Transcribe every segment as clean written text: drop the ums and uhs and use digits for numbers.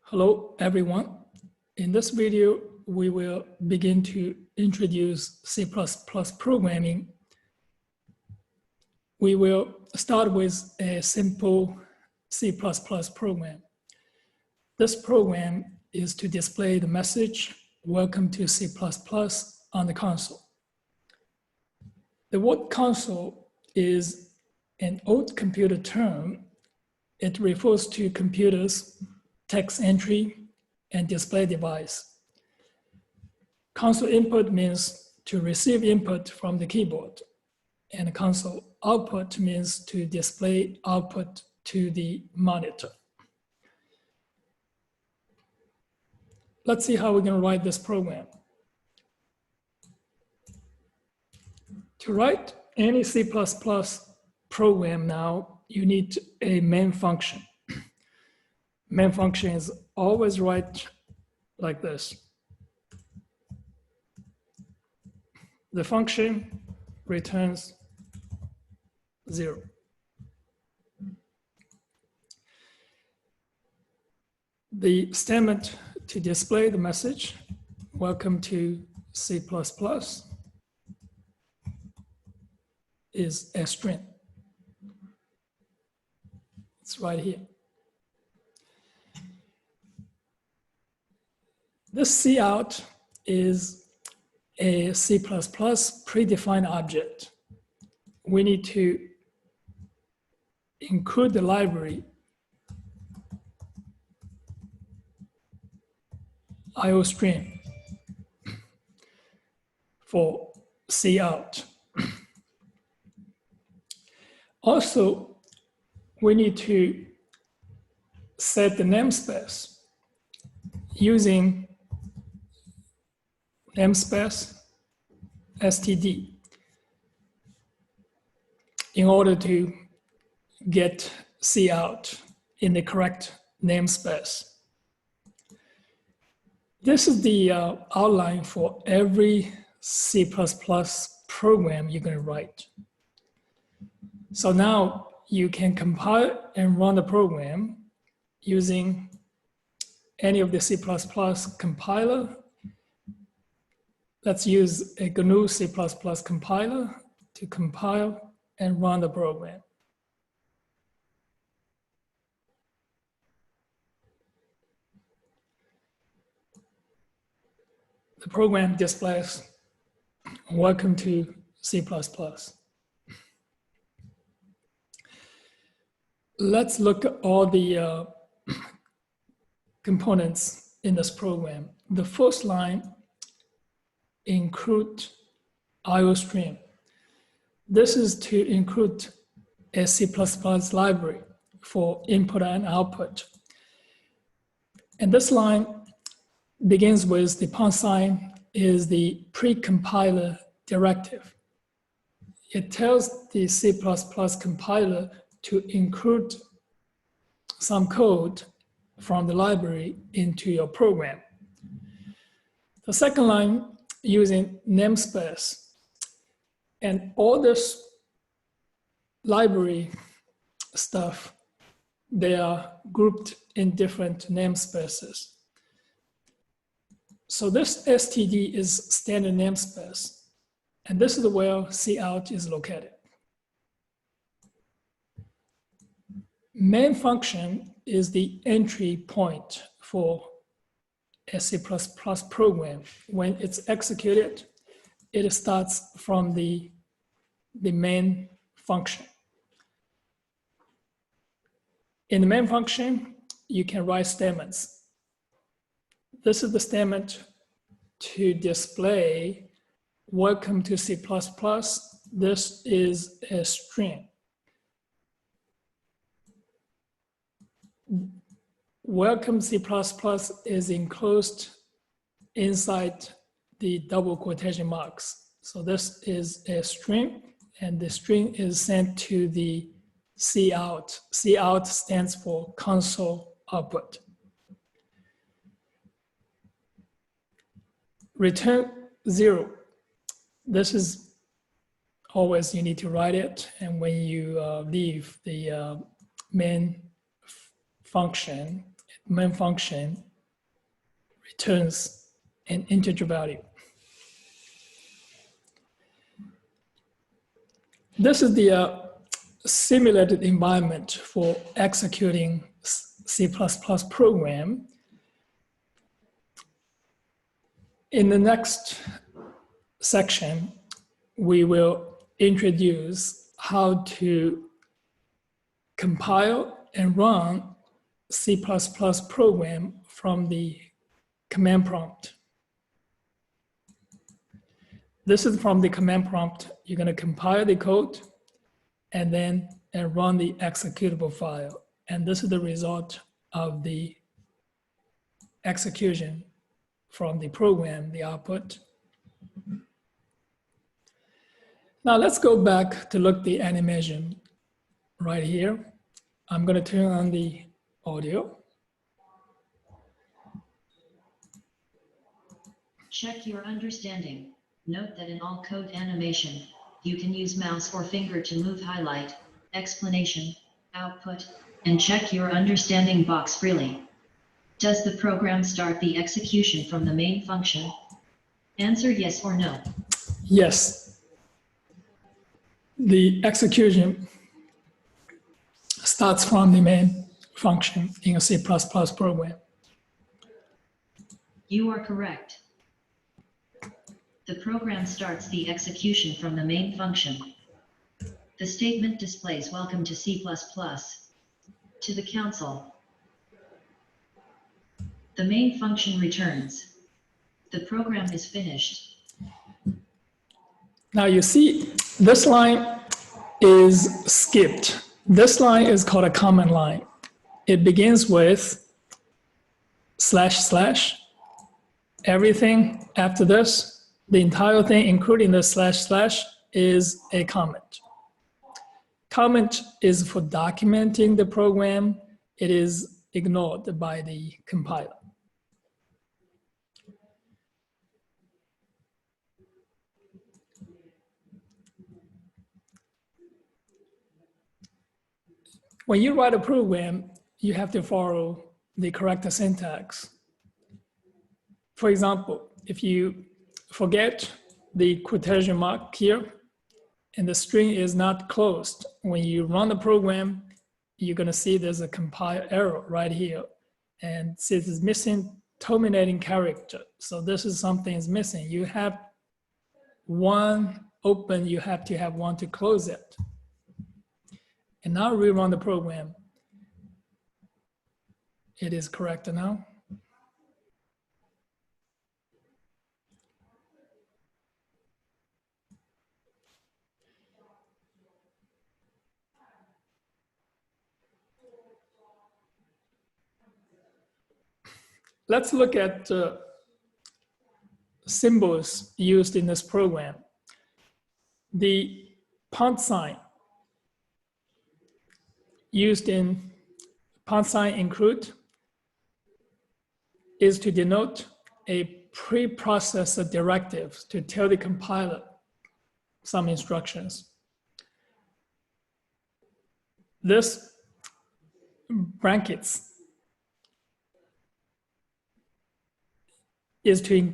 Hello, everyone. In this video, we will begin to introduce C++ programming. We will start with a simple C++ program. This program is to display the message, "Welcome to C++ on the console. The word console is an old computer term. It refers to computers, text entry, and display device. Console input means to receive input from the keyboard, and console output means to display output to the monitor. Let's see how we're going to write this program. To write any C++ program now, you need a main function. Main function is always write like this. The function returns 0. The statement to display the message, "Welcome to C++, is a string. It's right here. This cout is a C++ predefined object. We need to include the library IOStream for cout. Also, we need to set the namespace using namespace std in order to get cout in the correct namespace. This is the outline for every C++ program you're going to write. So now you can compile and run the program using any of the C++ compiler. Let's use a GNU C++ compiler to compile and run the program. The program displays, "Welcome to C++. Let's look at all the components in this program. The first line, include IOStream. This is to include a C++ library for input and output. And this line begins with the # is the pre-compiler directive. It tells the C++ compiler to include some code from the library into your program. The second line using namespace, and all this library stuff, they are grouped in different namespaces. So this std is standard namespace, and this is where cout is located. Main function is the entry point for a C++ program. When it's executed, it starts from the main function. In the main function, you can write statements. This is the statement to display "Welcome to C++. This is a string." "Welcome C++ is enclosed inside the double quotation marks. So this is a string, and the string is sent to the cout. Cout stands for console output. Return 0. This is always you need to write it, and when you leave the main function, main function returns an integer value. This is the simulated environment for executing C++ program. In the next section, we will introduce how to compile and run C++ program from the command prompt. This is from the command prompt. You're going to compile the code and then run the executable file. And this is the result of the execution from the program, the output. Now let's go back to look the animation right here. I'm going to turn on the audio. Check your understanding. Note that in all code animation, you can use mouse or finger to move highlight, explanation, output, and check your understanding box freely. Does the program start the execution from the main function? Answer yes or no. Yes. The execution starts from the main function in a C++ program. You are correct. The program starts the execution from the main function. The statement displays "Welcome to C++" to the console. The main function returns. The program is finished. Now you see this line is skipped. This line is called a command line. It begins with // everything after this. The entire thing, including the // is a comment. Comment is for documenting the program. It is ignored by the compiler. When you write a program, you have to follow the correct syntax. For example, if you forget the quotation mark here and the string is not closed, when you run the program, you're going to see there's a compile error right here. And see it's missing terminating character. So this is something is missing. You have one open, you have to have one to close it. And now rerun the program. It is correct now. Let's look at symbols used in this program. The pound sign used in pound sign include is to denote a preprocessor directive to tell the compiler some instructions. This brackets is to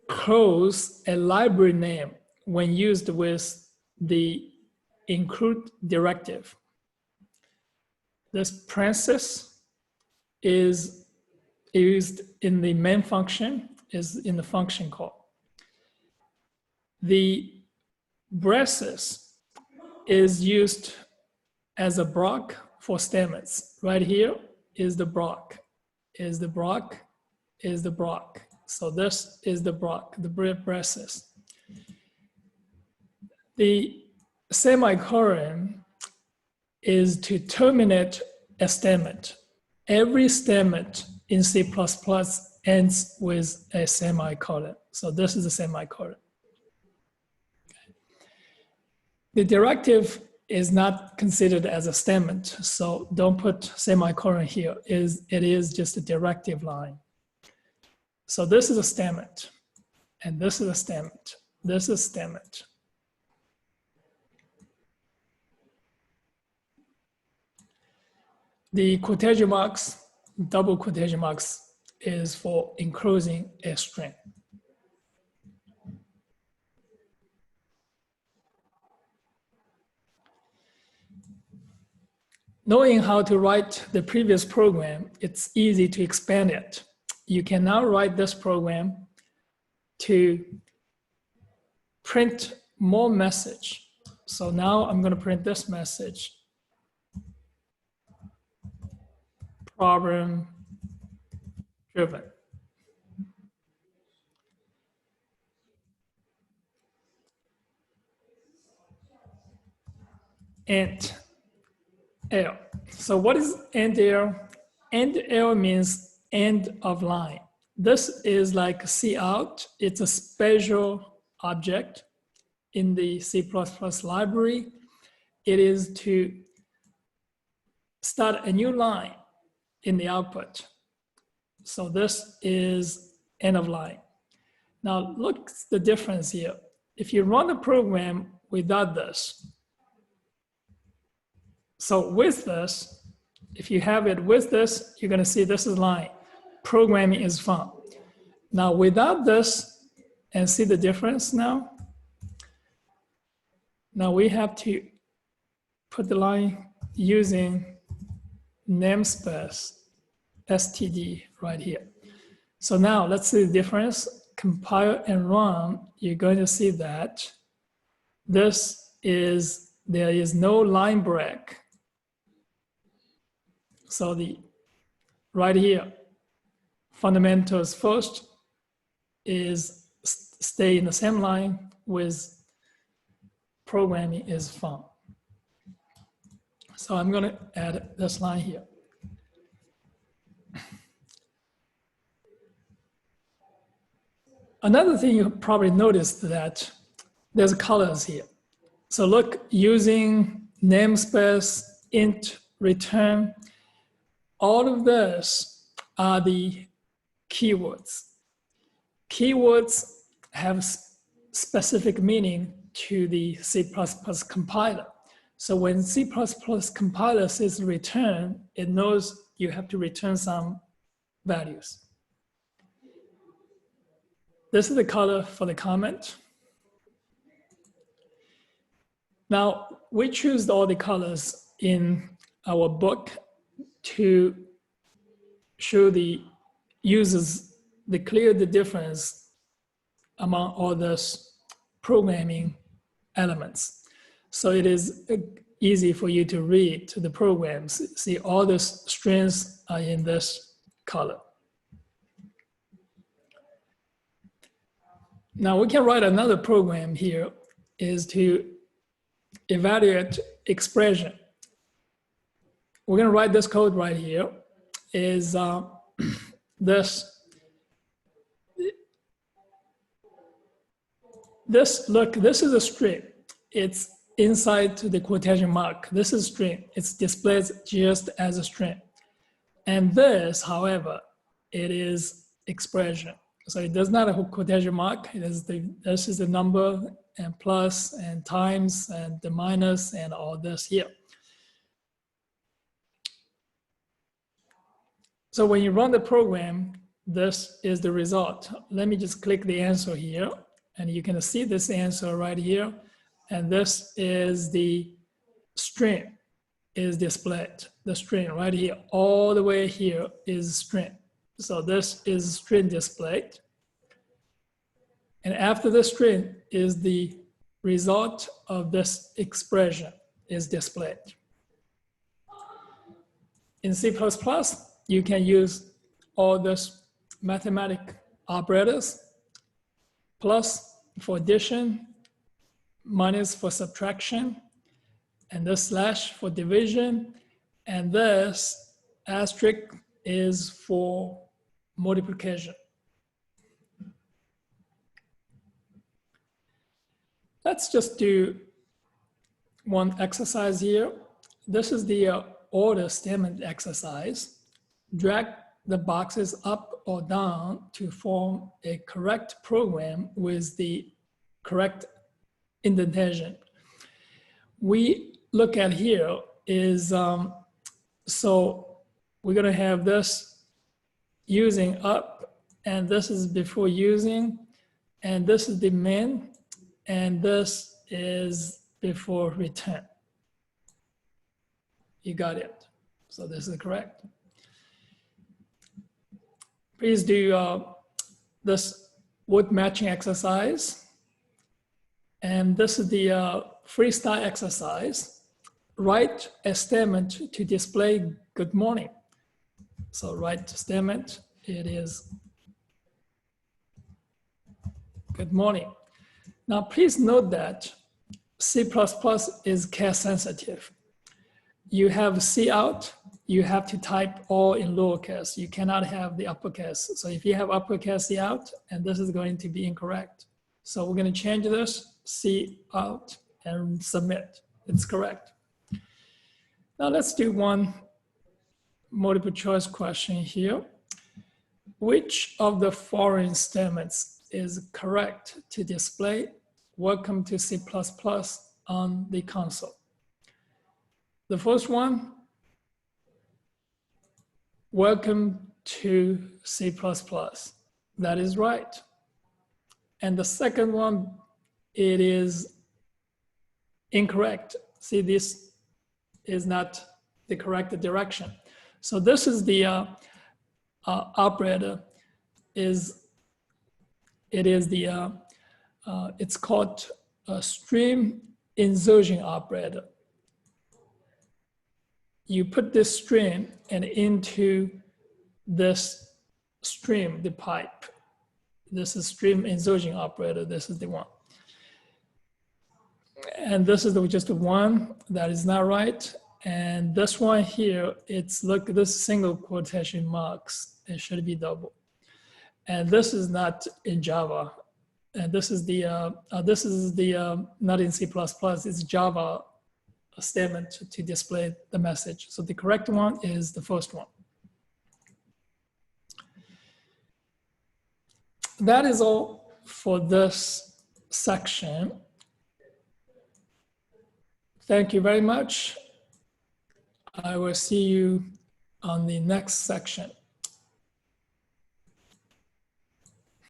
enclose a library name when used with the include directive. This parenthesis is used in the main function, is in the function call. The braces is used as a block for statements. Right here is the block, is the block, is the block. So this is the block, the braces. The semicolon is to terminate a statement. Every statement in C++ ends with a semicolon. So this is a semicolon. The directive is not considered as a statement, so don't put semicolon here. It is just a directive line. So this is a statement, and this is a statement. This is statement. The quotation marks double quotation marks is for enclosing a string. Knowing how to write the previous program, it's easy to expand it. You can now write this program to print more message. So now I'm going to print this message. Problem driven. Int L. So what is end L? End L means end of line. This is like cout. It's a special object in the C++ library. It is to start a new line in the output. So this is end of line. Now look the difference here. If you run the program without this, so with this, if you have it with this, you're gonna see this is line. Programming is fun. Now without this, and see the difference now? Now we have to put the line using namespace std right here. So now let's see the difference. Compile and run, you're going to see that there is no line break. So right here, fundamentals first is stay in the same line with programming is fun. So I'm going to add this line here. Another thing you probably noticed that there's colors here. So look, using namespace, int, return, all of this are the keywords. Keywords have specific meaning to the C++ compiler. So when C++ compiler says return, it knows you have to return some values. This is the color for the comment. Now, we choose all the colors in our book to show the users the difference among all those programming elements. So it is easy for you to read to the programs. See, all the strings are in this color. Now we can write another program here is to evaluate expression. We're going to write this code right here is look, this is a string. It's inside the quotation mark. This is string. It's displayed just as a string. And this, however, it is expression. So it does not have a quotation mark. This is the number and plus and times and the minus and all this here. So when you run the program, this is the result. Let me just click the answer here, and you can see this answer right here. And this is the string is displayed. The string right here, all the way here is string. So this is string displayed. And after the string is the result of this expression is displayed. In C++, you can use all those mathematic operators, plus for addition, minus for subtraction, and this slash for division, and this asterisk is for multiplication. Let's just do one exercise here. This is the order statement exercise. Drag the boxes up or down to form a correct program with the correct indentation. We look at here is, so we're gonna have this using up, and this is before using, and this is the main, and this is before return. You got it. So this is correct. Please do this word matching exercise. And this is the freestyle exercise. Write a statement to display good morning. So write statement, it is good morning. Now please note that C++ is case sensitive. You have C out, you have to type all in lowercase. You cannot have the uppercase. So if you have uppercase C out, and this is going to be incorrect. So we're going to change this, C out, and submit. It's correct. Now let's do one multiple choice question here. Which of the following statements is correct to display "Welcome to C++ on the console"? The first one, welcome to C++. That is right. And the second one, it is incorrect. See, this is not the correct direction. So this is the operator, it's called a stream insertion operator. You put this stream and into this stream, the pipe. This is stream insertion operator. This is the one. And this is just one that is not right. And this one here, it's look, this single quotation marks, it should be double. And this is not in Java. And this is the not in C++, it's Java statement to display the message. So the correct one is the first one. That is all for this section. Thank you very much. I will see you on the next section.